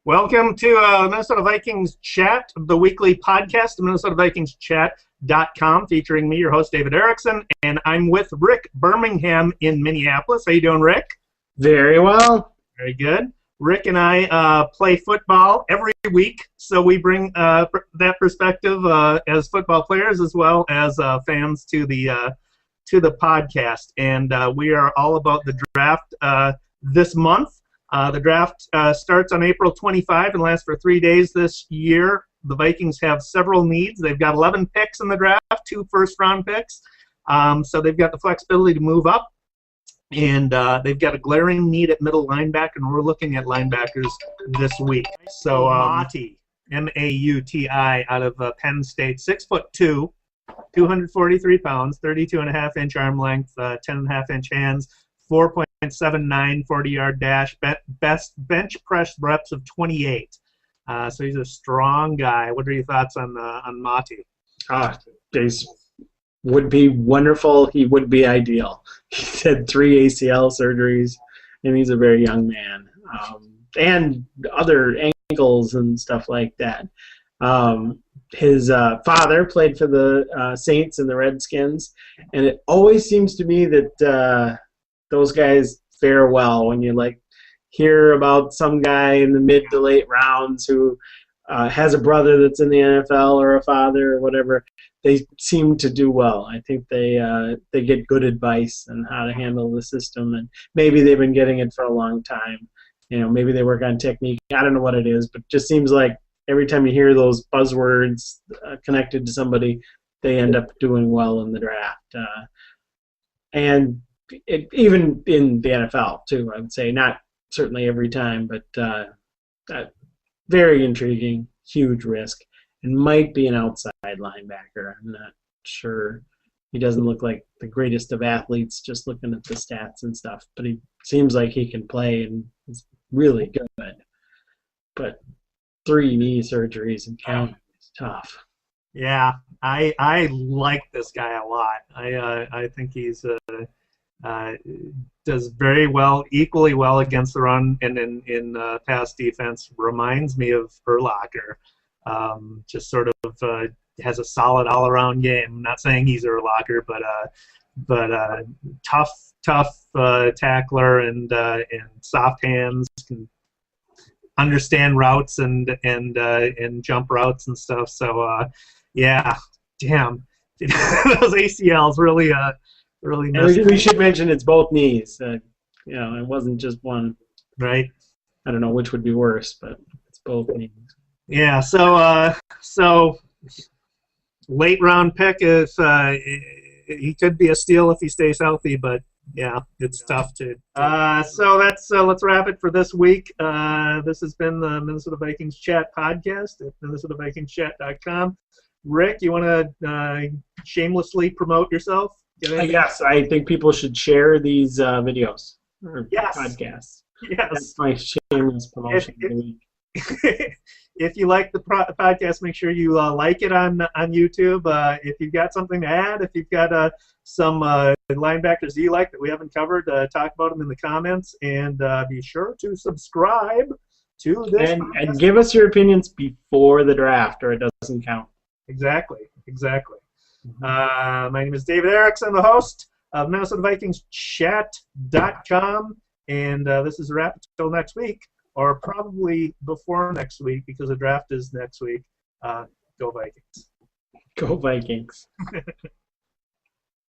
Welcome to Minnesota Vikings Chat, the weekly podcast, MinnesotaVikingsChat.com, featuring me, your host, David Erickson, and I'm with Rick Birmingham in Minneapolis. How you doing, Rick? Very well. Very good. Rick and I play football every week, so we bring that perspective as football players as well as fans to the podcast. And we are all about the draft this month. The draft starts on April 25 and lasts for 3 days this year. The Vikings have several needs. They've got 11 picks in the draft, 2 first-round picks. So they've got the flexibility to move up. And they've got a glaring need at middle linebacker, and we're looking at linebackers this week. So Mauti, M-A-U-T-I, out of Penn State, 6'2", 243 pounds, 32.5-inch arm length, 10.5-inch hands, 4.79 40-yard dash, best bench press reps of 28. So he's a strong guy. What are your thoughts on Mauti? He would be wonderful. He would be ideal. He's had 3 ACL surgeries, and he's a very young man. And other ankles and stuff like that. His father played for the Saints and the Redskins, and it always seems to me that those guys fare well when you hear about some guy in the mid to late rounds who has a brother that's in the NFL or a father or whatever. They seem to do well. I think they get good advice on how to handle the system, and maybe they've been getting it for a long time. Maybe they work on technique. I don't know what it is, but it just seems like every time you hear those buzzwords connected to somebody, they end up doing well in the draft. And even in the NFL too, I would say, not certainly every time, but very intriguing, huge risk, and might be an outside linebacker. I'm not sure. He doesn't look like the greatest of athletes just looking at the stats and stuff, but he seems like he can play and is really good. But 3 knee surgeries and counting is tough. Yeah, I like this guy a lot. I think he's does very well, equally well against the run and in pass defense. Reminds me of Urlacher. Just sort of has a solid all-around game. I'm not saying he's Urlacher, but tough tackler and soft hands, can understand routes and jump routes and stuff. So yeah, damn, those ACLs really we should mention it's both knees. It wasn't just one. Right. I don't know which would be worse, but it's both knees. Yeah. So late round pick, if he could be a steal if he stays healthy, but yeah, it's tough to. So that's let's wrap it for this week. This has been the Minnesota Vikings Chat podcast at MinnesotaVikingsChat.com. Rick, you want to shamelessly promote yourself? Yes, I think people should share these videos or podcasts. Yes. That's my shameless promotion of the week. If you like the podcast, make sure you like it on YouTube. If you've got something to add, if you've got some linebackers you like that we haven't covered, talk about them in the comments. And be sure to subscribe to this podcast. And give us your opinions before the draft, or it doesn't count. Exactly. My name is David Erickson, the host of MinnesotaVikingsChat.com, and this is a wrap until next week, or probably before next week because the draft is next week. Go Vikings. Go Vikings.